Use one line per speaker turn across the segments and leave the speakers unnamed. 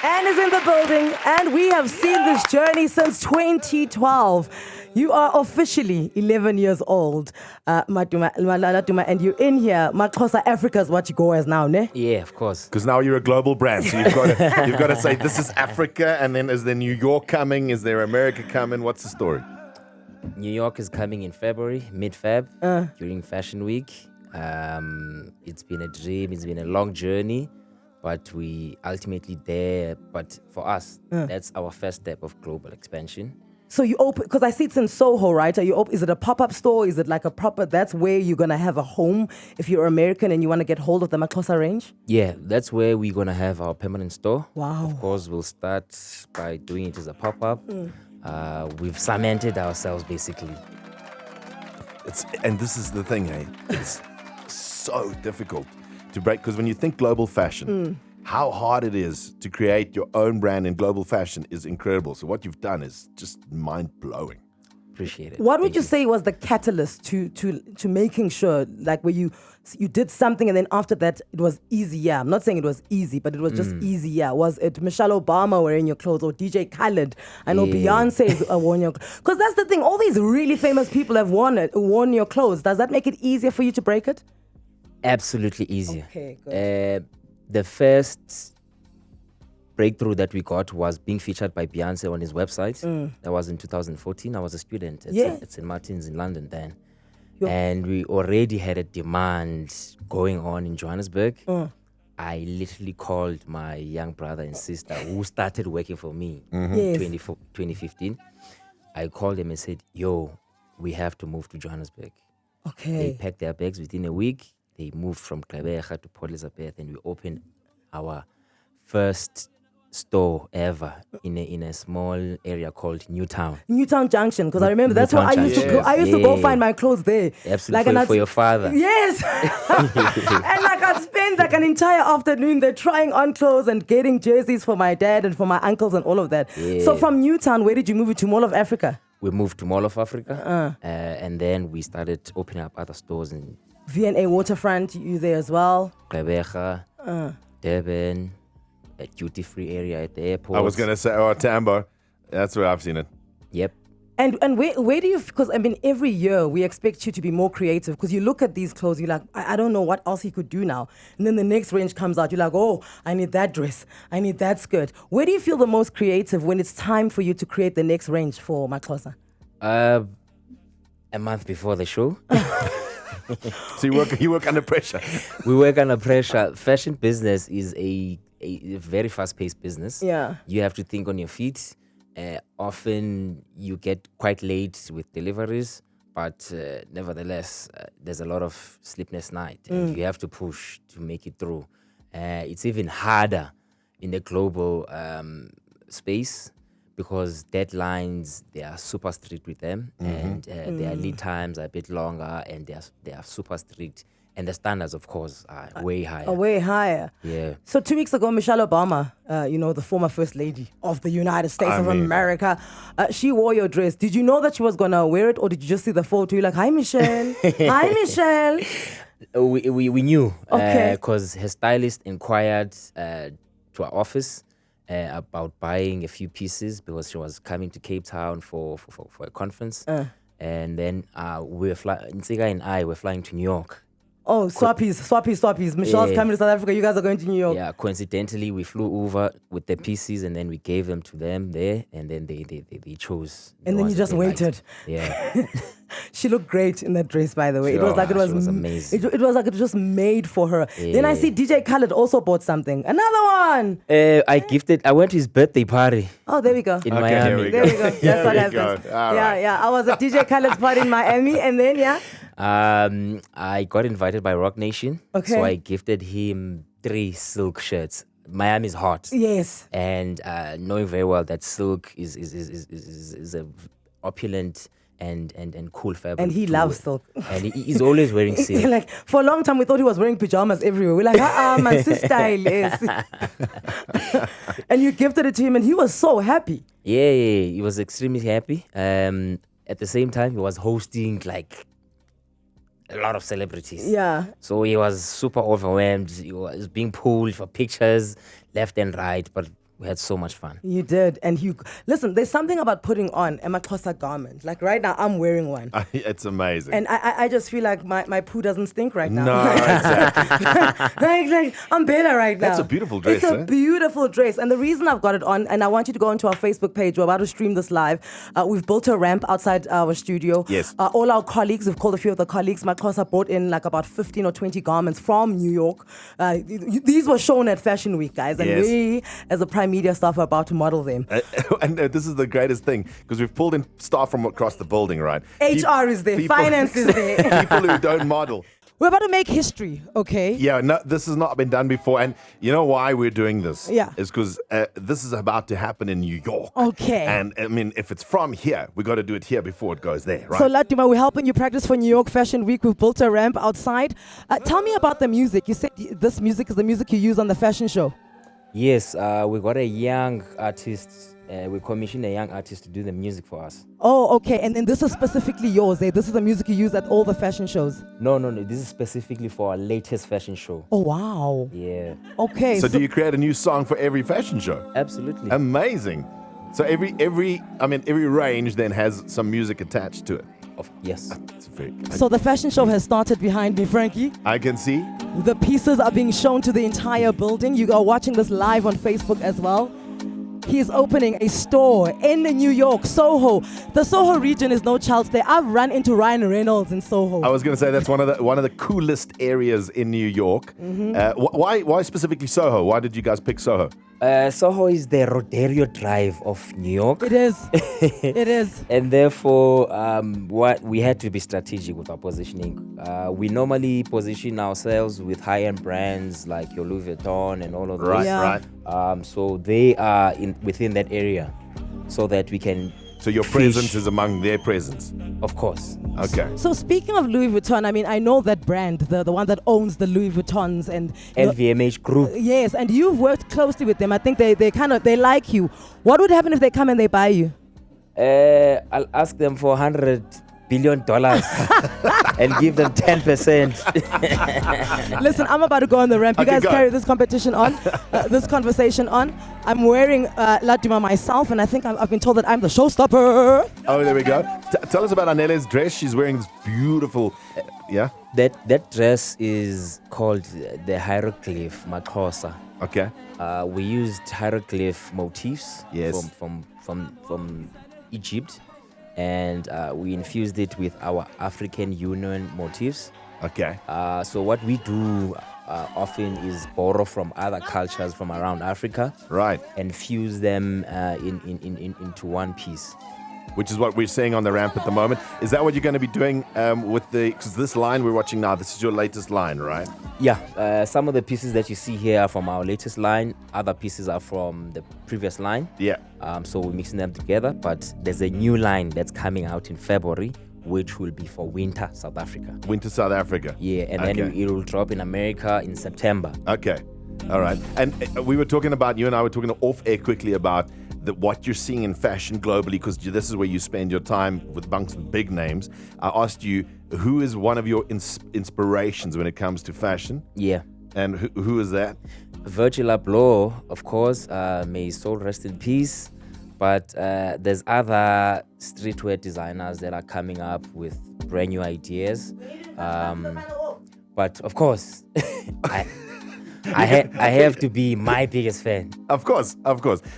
Anne is in the building, and we have seen this journey since 2012. You are officially 11 years old, Laduma, and you're in here. Maxhosa Africa is what you go as now, ne?
Yeah, of course.
Because now you're a global brand, so you've got to say this is Africa, and then is there New York coming? Is there America coming? What's the story?
New York is coming in February, mid-Feb, during Fashion Week. It's been a dream. It's been a long journey, but we ultimately there. But for us, that's our first step of global expansion.
So you open, because I see it's in Soho, right? Are you open? Is it a pop-up store? Is it like a proper, that's where you're going to have a home if you're American and you want to get hold of the Maxhosa range?
Yeah, that's where we're going to have our permanent store.
Wow.
Of course, we'll start by doing it as a pop-up. We've cemented ourselves, basically.
And this is the thing, hey? It's so difficult to break, because when you think global fashion, how hard it is to create your own brand in global fashion is incredible. So what you've done is just mind-blowing.
Appreciate it.
What would you say was the catalyst to making sure, like where you did something and then after that it was easy? Yeah, I'm not saying it was easy, but it was just easy. Yeah, was it Michelle Obama wearing your clothes or DJ Khaled? I know Beyonce is worn your clothes. Because that's the thing. All these really famous people have worn your clothes. Does that make it easier for you to break it?
Absolutely easier.
Okay, good.
The first breakthrough that we got was being featured by Beyonce on his website. That was in 2014. I was a student at St. Martin's in London then. And we already had a demand going on in Johannesburg. I literally called my young brother and sister who started working for me in 2015. I called them and said, yo, we have to move to Johannesburg.
Okay.
They packed their bags within a week. They moved from Gqeberha to Port Elizabeth, and we opened our first store ever in a small area called Newtown.
Newtown Junction, because I remember that's where I used to go. I used to go find my clothes there.
Absolutely, like, for your father.
Yes. And like I'd spend like an entire afternoon there trying on clothes and getting jerseys for my dad and for my uncles and all of that.
Yeah.
So from Newtown, where did you move it to? Mall of Africa?
We moved to Mall of Africa, and then we started opening up other stores in
V&A Waterfront, you there as well?
Gqeberha, Durban, a duty-free area at the airport.
I was going to say, Tambo. That's where I've seen it.
Yep.
And where do you, because I mean, every year we expect you to be more creative, because you look at these clothes, you're like, I don't know what else he could do now. And then the next range comes out, you're like, oh, I need that dress, I need that skirt. Where do you feel the most creative when it's time for you to create the next range for Maxhosa?
A month before the show.
So you work under pressure.
We work under pressure. Fashion business is a very fast-paced business.
Yeah.
You have to think on your feet. Often you get quite late with deliveries, but nevertheless, there's a lot of sleepless night, and you have to push to make it through. It's even harder in the global space, because deadlines, they are super strict with them, and their lead times are a bit longer, and they are super strict. And the standards, of course, are way higher.
Way higher.
Yeah.
So 2 weeks ago, Michelle Obama, the former First Lady of the United States of America, she wore your dress. Did you know that she was going to wear it, or did you just see the photo? You're like, hi, Michelle. Hi, Michelle.
We knew,
Okay.
because her stylist inquired to our office about buying a few pieces, because she was coming to Cape Town for a conference. And then Ntsika and I were flying to New York.
Oh, swappies. Michelle's coming to South Africa. You guys are going to New York.
Yeah, coincidentally, we flew over with the pieces, and then we gave them to them there, and then they chose.
And then you just waited.
Yeah.
She looked great in that dress, by the way.
Sure.
It was like
She was amazing.
It was like it was just made for her.
Yeah.
Then I see DJ Khaled also bought something. Another one.
I went to his birthday party.
Oh, there we go.
In Miami.
Here we
There
go.
we go. That's what happens.
All right.
Yeah. I was at DJ Khaled's party in Miami, and then
I got invited by Rock Nation.
Okay.
So I gifted him 3 silk shirts. Miami's hot.
Yes.
And knowing very well that silk is a opulent and cool fabric.
And he loves silk.
And he's always wearing silk.
Like for a long time, we thought he was wearing pajamas everywhere. We're like, man, sis style is. And you gifted it to him, and he was so happy.
Yeah, he was extremely happy. At the same time, he was hosting like a lot of celebrities.
Yeah.
So he was super overwhelmed. He was being pulled for pictures left and right. But We had so much fun.
You did. And listen, there's something about putting on a Maxhosa garment. Like right now, I'm wearing one.
It's amazing.
And I just feel like my poo doesn't stink right now.
No, exactly.
like I'm better right now.
That's a beautiful dress,
It's a beautiful dress. And the reason I've got it on, and I want you to go into our Facebook page. We're about to stream this live. We've built a ramp outside our studio.
Yes.
All our colleagues, we've called a few of the colleagues. Maxhosa brought in like about 15 or 20 garments from New York. These were shown at Fashion Week, guys. And we, as a Prime Media staff, are about to model them.
And this is the greatest thing, because we've pulled in staff from across the building, right?
HR is there. Finance is there.
People who don't model.
We're about to make history, okay?
Yeah, no, this has not been done before. And you know why we're doing this?
Yeah.
It's because this is about to happen in New York.
Okay.
And I mean, if it's from here, we got to do it here before it goes there, right?
So Laduma, we're helping you practice for New York Fashion Week. We've built a ramp outside. Tell me about the music. You said this music is the music you use on the fashion show.
Yes, we got a young artist. We commissioned a young artist to do the music for us.
Oh, okay. And this is specifically yours, eh? This is the music you use at all the fashion shows.
No. This is specifically for our latest fashion show.
Oh, wow.
Yeah.
Okay.
So do you create a new song for every fashion show?
Absolutely.
Amazing. So every range then has some music attached to it.
Yes.
It's very good.
So the fashion show has started behind me, Frankie.
I can see.
The pieces are being shown to the entire building. You are watching this live on Facebook as well. He is opening a store in New York, Soho. The Soho region is no child's play. I've run into Ryan Reynolds in Soho.
I was going to say that's one of the coolest areas in New York.
Mm-hmm.
Why specifically Soho? Why did you guys pick Soho?
Soho is the Rodeo Drive of New York.
It is. It is.
And therefore, what we had to be strategic with our positioning. We normally position ourselves with high-end brands like your Louis Vuitton and all of those.
Right,
Yeah.
right.
So they are within that area, so that we can.
So your presence is among their presence.
Of course.
Okay.
So speaking of Louis Vuitton, I mean, I know that brand, the one that owns the Louis Vuittons and
LVMH Group.
yes, and you've worked closely with them. I think they like you. What would happen if they come and they buy you?
I'll ask them for $100 billion and give them 10%.
Listen, I'm about to go on the ramp. You
Okay,
guys
go.
carry this competition on, this conversation on. I'm wearing Laduma myself, and I think I've been told that I'm the showstopper.
Oh, there we go. Tell us about Anele's dress. She's wearing this beautiful, yeah?
That dress is called the hieroglyph Maxhosa.
Okay.
We used hieroglyph motifs
Yes.
from Egypt, and we infused it with our African Union motifs.
Okay.
So what we do often is borrow from other cultures from around Africa
Right.
and fuse them into one piece.
Which is what we're seeing on the ramp at the moment. Is that what you're going to be doing because this line we're watching now, this is your latest line, right?
Yeah, some of the pieces that you see here are from our latest line. Other pieces are from the previous line.
Yeah.
So we're mixing them together. But there's a new line that's coming out in February, which will be for winter South Africa.
Winter South Africa.
Yeah, and then
Okay.
it will drop in America in September.
Okay. All right. And we were talking about, you and I were talking off air quickly about what you're seeing in fashion globally, because this is where you spend your time with amongst the big names. I asked you, who is one of your inspirations when it comes to fashion?
Yeah.
And who is that?
Virgil Abloh, of course, may his soul rest in peace. But there's other streetwear designers that are coming up with brand new ideas. But of course, I have to be my biggest fan.
Of course.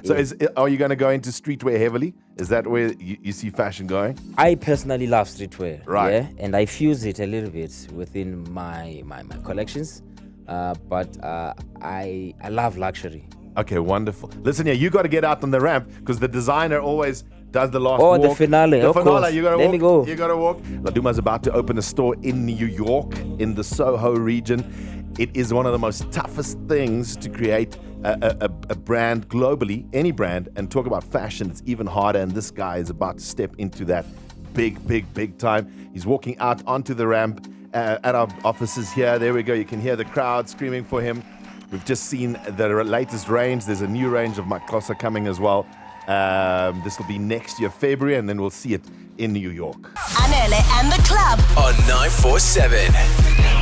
So
Yeah.
are you going to go into streetwear heavily? Is that where you see fashion going?
I personally love streetwear.
Right.
Yeah, and I fuse it a little bit within my collections. But I love luxury.
Okay, wonderful. Listen here, you got to get out on the ramp because the designer always does the last
Oh,
walk.
the finale,
The
of
finale,
course.
you got to
Let
walk.
me go.
You got to walk. Laduma's about to open a store in New York, in the Soho region. It is one of the most toughest things to create a brand globally, any brand, and talk about fashion. It's even harder, and this guy is about to step into that big time. He's walking out onto the ramp at our offices here. There we go. You can hear the crowd screaming for him. We've just seen the latest range. There's a new range of Maxhosa coming as well. This will be next year, February, and then we'll see it in New York.
Anele and the club
on 947.